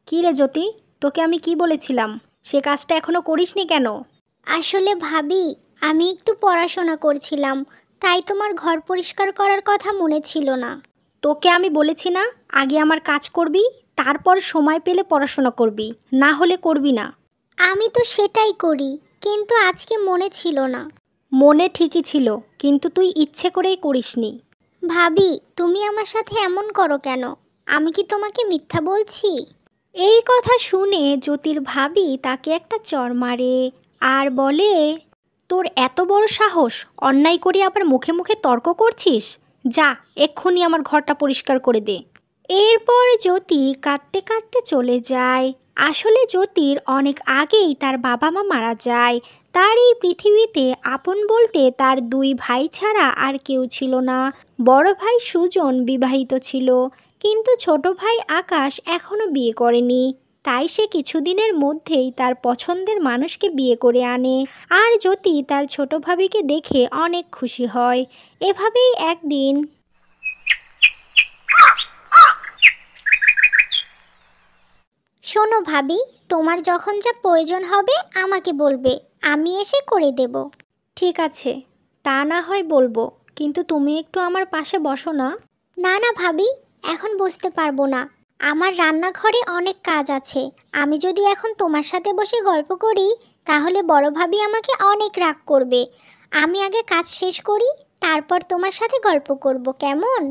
কী রে জ্যোতি, তোকে আমি কি বলেছিলাম? সে কাজটা এখনো করিসনি কেন? আসলে ভাবি, আমি একটু পড়াশোনা করছিলাম, তাই তোমার ঘর পরিষ্কার করার কথা মনে ছিল না। তোকে আমি বলেছি না, আগে আমার কাজ করবি, তারপর সময় পেলে পড়াশোনা করবি, না হলে করবি না। আমি তো সেটাই করি, কিন্তু আজকে মনে ছিল না। মনে ঠিকই ছিল, কিন্তু তুই ইচ্ছে করেই করিসনি। ভাবি, তুমি আমার সাথে এমন করো কেন? আমি কি তোমাকে মিথ্যা বলছি? এই কথা শুনে জ্যোতির ভাবি তাকে একটা চড় মারে আর বলে, তোর এত বড় সাহস, অন্যায় করে আবার মুখে মুখে তর্ক করছিস? যা, এক্ষুনি আমার ঘরটা পরিষ্কার করে দে। এরপর জ্যোতি কাঁদতে কাঁদতে চলে যায়। আসলে জ্যোতির অনেক আগেই তার বাবা মা মারা যায়। তার এই পৃথিবীতে আপন বলতে তার দুই ভাই ছাড়া আর কেউ ছিল না। বড় ভাই সুজন বিবাহিত ছিল, কিন্তু ছোট ভাই আকাশ এখনও বিয়ে করেনি। তাই সে কিছুদিনের মধ্যেই তার পছন্দের মানুষকে বিয়ে করে আনে। আর জ্যোতি তার ছোট ভাবিকে দেখে অনেক খুশি হয়। এভাবেই একদিন শোনো ভাবি, তোমার যখন যা প্রয়োজন হবে আমাকে বলবে, আমি এসে করে দেব। ঠিক আছে, তা না হয় বলবো, কিন্তু তুমি একটু আমার পাশে বসো না। না না ভাবি, এখন বসতে পারবো না। আমার রান্নাঘরে অনেক কাজ আছে। আমি যদি এখন তোমার সাথে বসে গল্প করি, তাহলে বড় ভাবি আমাকে অনেক রাগ করবে। আমি আগে কাজ শেষ করি, তারপর তোমার সাথে গল্প করব, কেমন?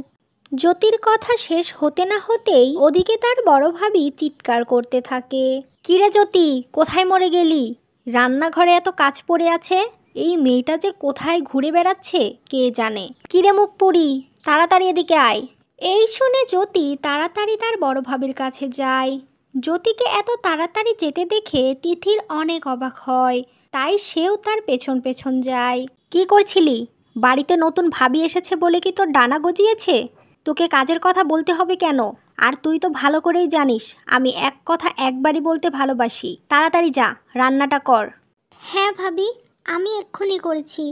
জ্যোতির কথা শেষ হতে না হতেই ওদিকে তার বড় ভাবি চিৎকার করতে থাকে, কিরে জ্যোতি, কোথায় মরে গেলি? রান্নাঘরে এত কাজ পড়ে আছে, এই মেয়েটা যে কোথায় ঘুরে বেড়াচ্ছে কে জানে। কিরে মুখ পুরি, তাড়াতাড়ি এদিকে আয়। এই শুনে জ্যোতি তাড়াতাড়ি তার বড় ভাবির কাছে যায়। জ্যোতিকে এত তাড়াতাড়ি যেতে দেখে তিথির অনেক অবাক হয়, তাই সেও তার পেছন পেছন যায়। কি করছিলি? বাড়িতে নতুন ভাবি এসেছে বলে কি তোর ডানা গজিয়েছে? তোকে কাজের কথা বলতে হবে কেন? আর তুই তো ভালো করেই জানিস আমি এক কথা একবারই বলতে ভালোবাসি। তাড়াতাড়ি যা, রান্নাটা কর। হ্যাঁ ভাবি, আমি এক্ষুনি করেছি।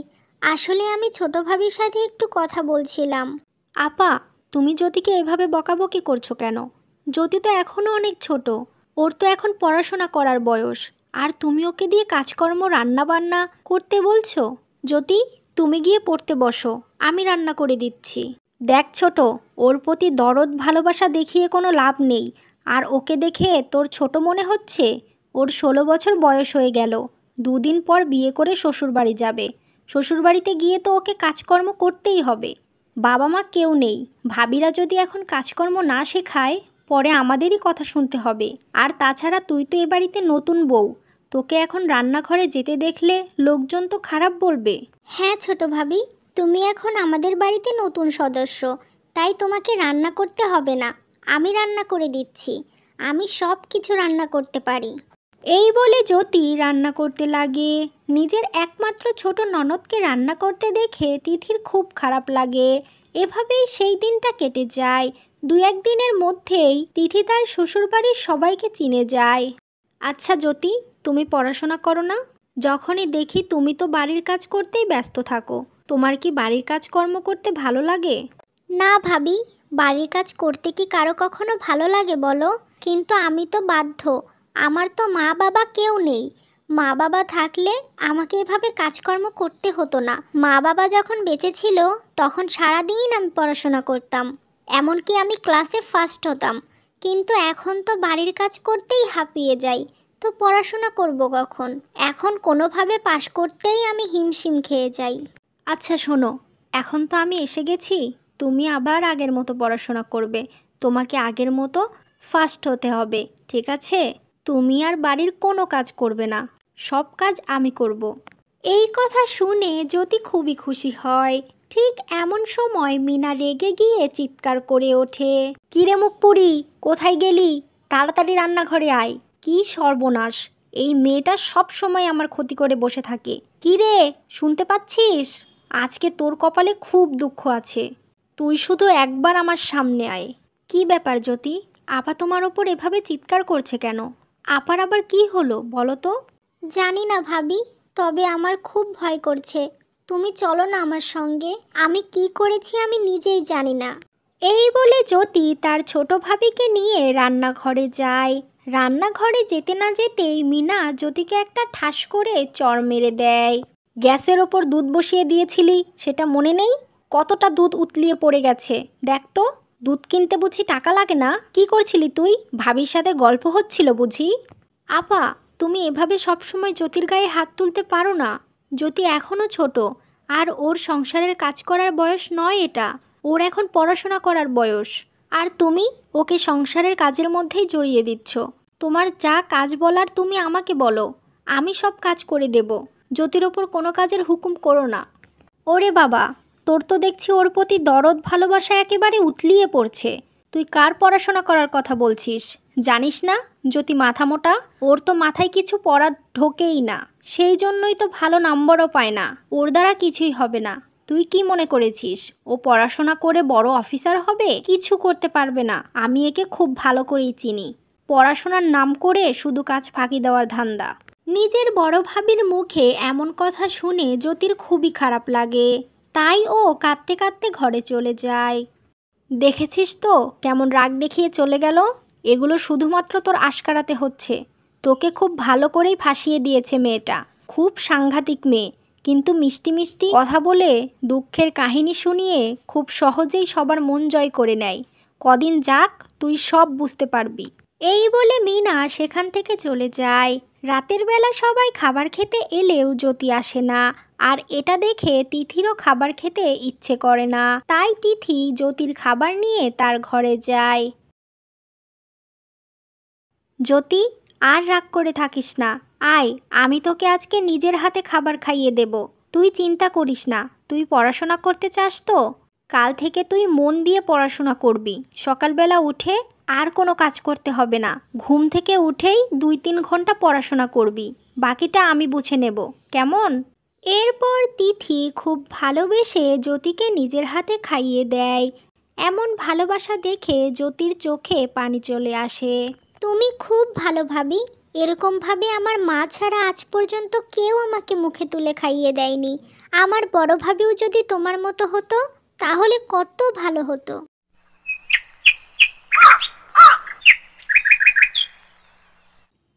আসলে আমি ছোট ভাবির সাথে একটু কথা বলছিলাম। আপা, তুমি জ্যোতিকে এভাবে বকাবকি করছো কেন? জ্যোতি তো এখনও অনেক ছোট, ওর তো এখন পড়াশোনা করার বয়স, আর তুমি ওকে দিয়ে কাজকর্ম রান্না বান্না করতে বলছো? জ্যোতি, তুমি গিয়ে পড়তে বসো, আমি রান্না করে দিচ্ছি। দেখ ছোট, ওর প্রতি দরদ ভালোবাসা দেখিয়ে কোনো লাভ নেই। আর ওকে দেখে তোর ছোট মনে হচ্ছে? ওর 16 বছর বয়স হয়ে গেল, দুদিন পর বিয়ে করে শ্বশুরবাড়ি যাবে। শ্বশুরবাড়িতে গিয়ে তো ওকে কাজকর্ম করতেই হবে। বাবা মা কেউ নেই, ভাবিরা যদি এখন কাজকর্ম না শেখায়, পরে আমাদেরই কথা শুনতে হবে। আর তাছাড়া তুই তো এ বাড়িতে নতুন বউ, তোকে এখন রান্নাঘরে যেতে দেখলে লোকজন তো খারাপ বলবে। হ্যাঁ ছোট ভাবি, তুমি এখন আমাদের বাড়িতে নতুন সদস্য, তাই তোমাকে রান্না করতে হবে না। আমি রান্না করে দিচ্ছি। আমি সব কিছু রান্না করতে পারি। এই বলে জ্যোতি রান্না করতে লাগে। নিজের একমাত্র ছোট ননদকে রান্না করতে দেখে তিথির খুব খারাপ লাগে। এভাবেই সেই দিনটা কেটে যায়। দু একদিনের মধ্যেই তিথি তার শ্বশুরবাড়ির সবাইকে চিনে যায়। আচ্ছা জ্যোতি, তুমি পড়াশোনা করো না? যখনই দেখি তুমি তো বাড়ির কাজ করতেই ব্যস্ত থাকো। তোমার কি বাড়ির কাজকর্ম করতে ভালো লাগে? না ভাবি, বাড়ির কাজ করতে কি কারো কখনো ভালো লাগে বলো? কিন্তু আমি তো বাধ্য। আমার তো মা বাবা কেউ নেই। মা বাবা থাকলে আমাকে এভাবে কাজকর্ম করতে হতো না। মা বাবা যখন বেঁচে ছিল, তখন সারাদিন আমি পড়াশোনা করতাম। এমনকি আমি ক্লাসে ফার্স্ট হতাম। কিন্তু এখন তো বাড়ির কাজ করতেই হাঁপিয়ে যাই। তো পড়াশোনা করব কখন? এখন কোনোভাবে পাশ করতেই আমি হিমশিম খেয়ে যাই। আচ্ছা শোনো, এখন তো আমি এসে গেছি, তুমি আবার আগের মতো পড়াশোনা করবে। তোমাকে আগের মতো ফার্স্ট হতে হবে, ঠিক আছে? তুমি আর বাড়ির কোনো কাজ করবে না, সব কাজ আমি করব। এই কথা শুনে জ্যোতি খুবই খুশি হয়। ঠিক এমন সময় মিনা রেগে গিয়ে চিৎকার করে ওঠে, কিরে মুখপুরি, কোথায় গেলি? তাড়াতাড়ি রান্নাঘরে আয়। কি সর্বনাশ, এই মেয়েটা সব সময় আমার ক্ষতি করে বসে থাকে। কিরে, শুনতে পাচ্ছিস? আজকে তোর কপালে খুব দুঃখ আছে। তুই শুধু একবার আমার সামনে আয়। কি ব্যাপার জ্যোতি, আপা তোমার ওপর এভাবে চিৎকার করছে কেন? আপার আবার কি হলো বলো তো? জানি না ভাবি, তবে আমার খুব ভয় করছে। তুমি চলো না আমার সঙ্গে। আমি কি করেছি আমি নিজেই জানি না। এই বলে জ্যোতি তার ছোট ভাবিকে নিয়ে রান্নাঘরে যায়। রান্নাঘরে যেতে না যেতেই মিনা জ্যোতিকে একটা ঠাস করে চড় মেরে দেয়। গ্যাসের ওপর দুধ বসিয়ে দিয়েছিলি, সেটা মনে নেই? কতটা দুধ উতলিয়ে পড়ে গেছে দেখ তো। দুধ কিনতে বুঝি টাকা লাগে না? কি করছিলি তুই? ভাবির সাথে গল্প হচ্ছিল বুঝি? আপা, তুমি এভাবে সবসময় জ্যোতির গায়ে হাত তুলতে পারো না। জ্যোতি এখনও ছোট, আর ওর সংসারের কাজ করার বয়স নয় এটা। ওর এখন পড়াশোনা করার বয়স। আর তুমি ওকে সংসারের কাজের মধ্যেই জড়িয়ে দিচ্ছ। তোমার যা কাজ বলার তুমি আমাকে বলো, আমি সব কাজ করে দেব। জ্যোতির ওপর কোনো কাজের হুকুম করো না। ওরে বাবা, তোর তো দেখছি ওর প্রতি দরদ ভালোবাসা একেবারে উতলিয়ে পড়ছে। তুই কার পড়াশোনা করার কথা বলছিস? জানিস না জ্যোতি মাথা মোটা? ওর তো মাথায় কিছু পড়া ঢোকেই না, সেই জন্যই তো ভালো নাম্বারও পায় না। ওর দ্বারা কিছুই হবে না। তুই কি মনে করেছিস ও পড়াশোনা করে বড় অফিসার হবে? কিছু করতে পারবে না। আমি একে খুব ভালো করেই চিনি। পড়াশোনার নাম করে শুধু কাজ ফাঁকি দেওয়ার ধান্দা। নিজের বড় ভাবির মুখে এমন কথা শুনে জ্যোতির খুবই খারাপ লাগে। তাই ও কাঁদতে কাঁদতে ঘরে চলে যায়। দেখেছিস তো কেমন রাগ দেখিয়ে চলে গেল? এগুলো শুধুমাত্র তোর আশকারাতে হচ্ছে। তোকে খুব ভালো করেই ফাঁসিয়ে দিয়েছে মেয়েটা। খুব সাংঘাতিক মেয়ে, কিন্তু মিষ্টি মিষ্টি কথা বলে দুঃখের কাহিনী শুনিয়ে খুব সহজেই সবার মন জয় করে নেয়। কদিন যাক, তুই সব বুঝতে পারবি। এই বলে মিনা সেখান থেকে চলে যায়। রাতের বেলা সবাই খাবার খেতে এলেও জ্যোতি আসে না। আর এটা দেখে তিথিরও খাবার খেতে ইচ্ছে করে না। তাই তিথি জ্যোতির খাবার নিয়ে তার ঘরে যায়। জ্যোতি, আর রাগ করে থাকিস না। আয়, আমি তোকে আজকে নিজের হাতে খাবার খাইয়ে দেব। তুই চিন্তা করিস না। তুই পড়াশোনা করতে চাস তো? কাল থেকে তুই মন দিয়ে পড়াশোনা করবি। সকালবেলা উঠে আর কোনো কাজ করতে হবে না। ঘুম থেকে উঠেই 2-3 ঘন্টা পড়াশোনা করবি। বাকিটা আমি বুঝে নেব, কেমন? এরপর তিথি খুব ভালোবেসে জ্যোতিকে নিজের হাতে খাইয়ে দেয়। এমন ভালোবাসা দেখে জ্যোতির চোখে পানি চলে আসে। তুমি খুব ভালো ভাবি। এরকমভাবে আমার মা ছাড়া আজ পর্যন্ত কেউ আমাকে মুখে তুলে খাইয়ে দেয়নি। আমার বড় ভাবিও যদি তোমার মতো হতো তাহলে কত ভালো হতো।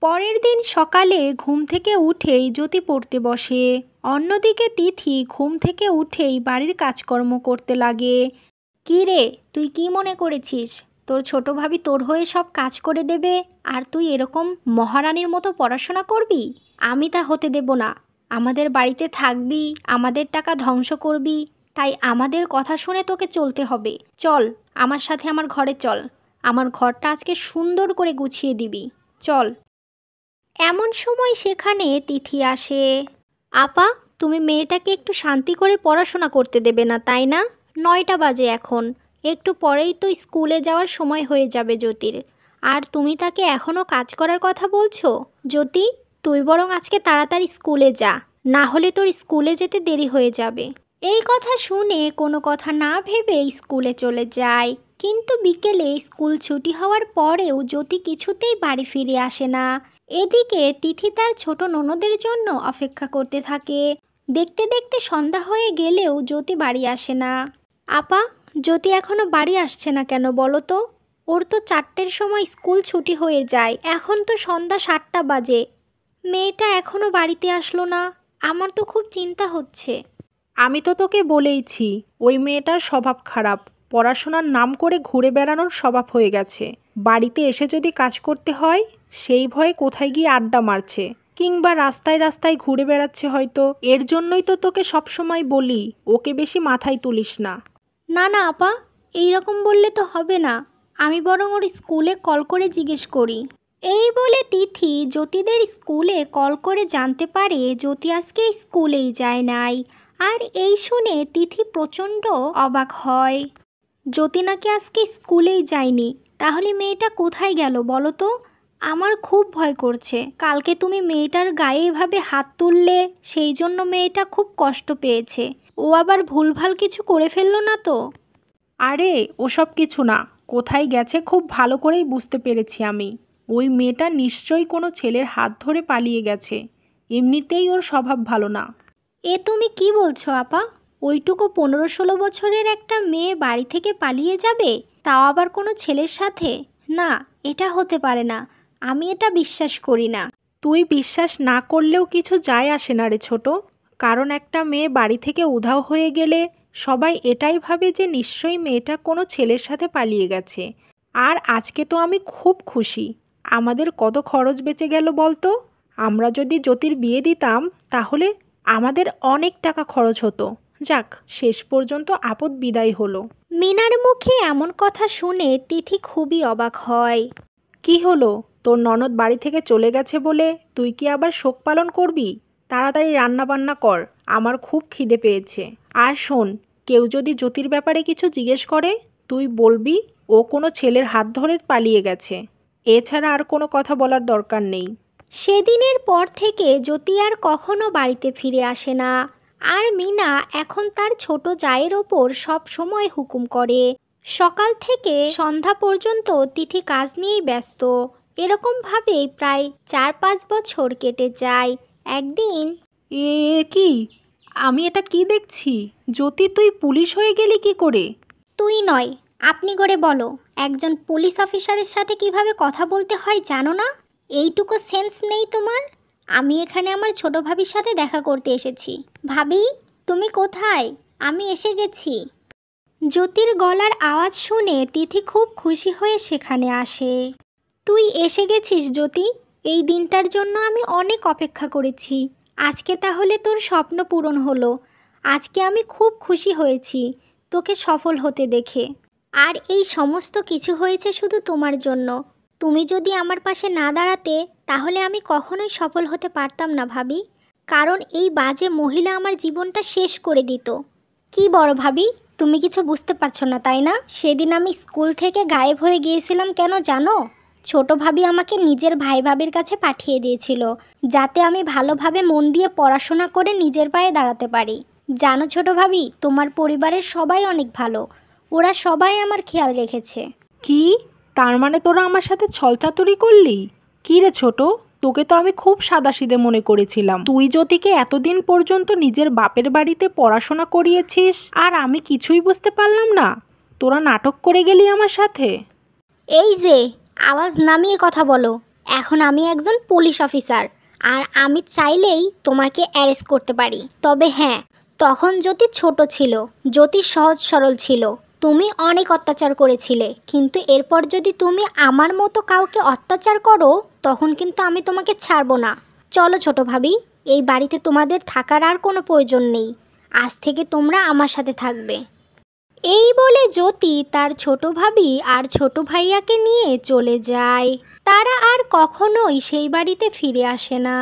পরের দিন সকালে ঘুম থেকে উঠেই জ্যোতি পড়তে বসে। অন্যদিকে তিথি ঘুম থেকে উঠেই বাড়ির কাজকর্ম করতে লাগে। কী রে, তুই কি মনে করেছিস তোর ছোট ভাবি তোর হয়ে সব কাজ করে দেবে আর তুই এরকম মহারানীর মতো পড়াশোনা করবি? আমি তা হতে দেব না। আমাদের বাড়িতে থাকবি, আমাদের টাকা ধ্বংস করবি, তাই আমাদের কথা শুনে তোকে চলতে হবে। চল আমার সাথে আমার ঘরে চল। আমার ঘরটা আজকে সুন্দর করে গুছিয়ে দিবি। চল। এমন সময় সেখানে তিথি আসে। আপা, তুমি মেয়েটাকে একটু শান্তি করে পড়াশোনা করতে দেবে না, তাই না? 9টা বাজে এখন। একটু পরেই তো স্কুলে যাওয়ার সময় হয়ে যাবে জ্যোতির। আর তুমি তাকে এখনও কাজ করার কথা বলছো? জ্যোতি, তুই বরং আজকে তাড়াতাড়ি স্কুলে যা, না হলে তোর স্কুলে যেতে দেরি হয়ে যাবে। এই কথা শুনে কোনো কথা না ভেবে স্কুলে চলে যায়। কিন্তু বিকেলে স্কুল ছুটি হওয়ার পরেও জ্যোতি কিছুতেই বাড়ি ফিরে আসে না। এদিকে তিথি তার ছোট ননদের জন্য অপেক্ষা করতে থাকে। দেখতে দেখতে সন্ধ্যা হয়ে গেলেও জ্যোতি বাড়ি আসে না। আপা, জ্যোতি এখনো বাড়ি আসছে না কেন বলো তো? ওর তো 4টের সময় স্কুল ছুটি হয়ে যায়, এখন তো সন্ধ্যা 7টা বাজে। মেয়েটা এখনো বাড়িতে আসলো না। আমার তো খুব চিন্তা হচ্ছে। আমি তো তোকে বলেইছি ওই মেয়েটার স্বভাব খারাপ। পড়াশোনার নাম করে ঘুরে বেড়ানোর স্বভাব হয়ে গেছে। বাড়িতে এসে যদি কাজ করতে হয় সেই ভয়ে কোথায় গিয়ে আড্ডা মারছে, কিংবা রাস্তায় রাস্তায় ঘুরে বেড়াচ্ছে হয়তো। এর জন্যই তো তোকে সবসময় বলি ওকে বেশি মাথায় তুলিস না। না না আপা, এই রকম বললে তো হবে না। আমি বরং ওর স্কুলে কল করে জিজ্ঞেস করি। এই বলে তিথি জ্যোতিদের স্কুলে কল করে জানতে পারে জ্যোতি আজকে স্কুলেই যায় নাই। আর এই শুনে তিথি প্রচণ্ড অবাক হয়। জ্যোতি নাকি আজকে স্কুলেই যায়নি, তাহলে মেয়েটা কোথায় গেল বলো তো? আমার খুব ভয় করছে। কালকে তুমি মেয়েটার গায়ে এভাবে হাত তুললে, সেই জন্য মেয়েটা খুব কষ্ট পেয়েছে। ও আবার ভুলভাল কিছু করে ফেললো না তো? আরে ওসব কিছু না, কোথায় গেছে খুব ভালো করেই বুঝতে পেরেছি আমি। ওই মেয়েটা নিশ্চয়ই কোনো ছেলের হাত ধরে পালিয়ে গেছে। এমনিতেই ওর স্বভাব ভালো না। এ তুমি কি বলছো আপা? ওইটুকু 15-16 বছরের একটা মেয়ে বাড়ি থেকে পালিয়ে যাবে, তাও আবার কোনো ছেলের সাথে? না, এটা হতে পারে না। আমি এটা বিশ্বাস করি না। তুই বিশ্বাস না করলেও কিছু যায় আসে না রে ছোট। কারণ একটা মেয়ে বাড়ি থেকে উধাও হয়ে গেলে সবাই এটাই ভাবে যে নিশ্চয়ই মেয়েটা কোনো ছেলের সাথে পালিয়ে গেছে। আর আজকে তো আমি খুব খুশি। আমাদের কত খরচ বেঁচে গেল বলতো। আমরা যদি জ্যোতির বিয়ে দিতাম তাহলে আমাদের অনেক টাকা খরচ হতো। যাক, শেষ পর্যন্ত আপদ বিদায় হলো। মিনার মুখে এমন কথা শুনে তিথি খুবই অবাক হয়। কি হলো? তোর ননদ বাড়ি থেকে চলে গেছে বলে তুই কি আবার শোক পালন করবি? তাড়াতাড়ি রান্না বান্না কর, আমার খুব খিদে পেয়েছে। আর শোন, কেউ যদি জ্যোতির ব্যাপারে কিছু জিজ্ঞেস করে তুই বলবি ও কোনো ছেলের হাত ধরে পালিয়ে গেছে। এছাড়া আর কোনো কথা বলার দরকার নেই। সেদিনের পর থেকে জ্যোতি আর কখনো বাড়িতে ফিরে আসে না। আর মিনা এখন তার ছোট জায়ের ওপর সব সময় হুকুম করে। সকাল থেকে সন্ধ্যা পর্যন্ত তিথি কাজ নিয়েই ব্যস্ত। এরকমভাবেই প্রায় 4-5 বছর কেটে যায়। একদিন এ কি? আমি এটা কি দেখছি? জ্যোতি, তুই পুলিশ হয়ে গেলি কি করে? তুই নয়, আপনি করে বলো, একজন পুলিশ অফিসারের সাথে কিভাবে কথা বলতে হয় জানো না? এইটুকু সেন্স নেই তোমার? আমি এখানে আমার ছোট ভাবির সাথে দেখা করতে এসেছি। ভাবি, তুমি কোথায়? আমি এসে গেছি। জ্যোতির গলার আওয়াজ শুনে তিথি খুব খুশি হয়ে সেখানে আসে। তুই এসে গেছিস জ্যোতি? এই দিনটার জন্য আমি অনেক অপেক্ষা করেছি। আজকে তাহলে তোর স্বপ্ন পূরণ হলো। আজকে আমি খুব খুশি হয়েছি তোকে সফল হতে দেখে। আর এই সমস্ত কিছু হয়েছে শুধু তোমার জন্য। তুমি যদি আমার পাশে না দাঁড়াতে তাহলে আমি কখনোই সফল হতে পারতাম না ভাবি। কারণ এই বাজে মহিলা আমার জীবনটা শেষ করে দিত। কি বড় ভাবি, তুমি কিছু বুঝতে পারছো না তাই না? সেদিন আমি স্কুল থেকে গায়েব হয়ে গিয়েছিলাম কেন জানো? ছোট ভাবি আমাকে নিজের ভাই ভাবির কাছে পাঠিয়ে দিয়েছিল, যাতে আমি ভালোভাবে মন দিয়ে পড়াশোনা করে নিজের পায়ে দাঁড়াতে পারি। জানো ছোট ভাবি, তোমার পরিবারের সবাই অনেক ভালো। ওরা সবাই আমার খেয়াল রেখেছে। কি? তার মানে তোরা আমার সাথে ছলচাতুরি করলি? কি রে ছোট, তোকে তো আমি খুব সাদাসিধে মনে করেছিলাম। তুই জ্যোতিকে এতদিন পর্যন্ত নিজের বাপের বাড়িতে পড়াশোনা করিয়েছিস আর আমি কিছুই বুঝতে পারলাম না? তোরা নাটক করে গেলি আমার সাথে। এই যে, আওয়াজ নামিয়ে কথা বলো। এখন আমি একজন পুলিশ অফিসার, আর আমি চাইলেই তোমাকে অ্যারেস্ট করতে পারি। তবে হ্যাঁ, তখন জ্যোতি ছোট ছিল, জ্যোতি সহজ সরল ছিল। তুমি অনেক অত্যাচার করেছিলে, কিন্তু এরপর যদি তুমি আমার মতো কাউকে অত্যাচার করো তখন কিন্তু আমি তোমাকে ছাড়বো না। চলো ছোট ভাবি, এই বাড়িতে তোমাদের থাকার আর কোনো প্রয়োজন নেই। আজ থেকে তোমরা আমার সাথে থাকবে। এই বলে জ্যোতি তার ছোট ভাবি আর ছোট ভাইয়াকে নিয়ে চলে যায়। তারা আর কখনোই সেই বাড়িতে ফিরে আসে না।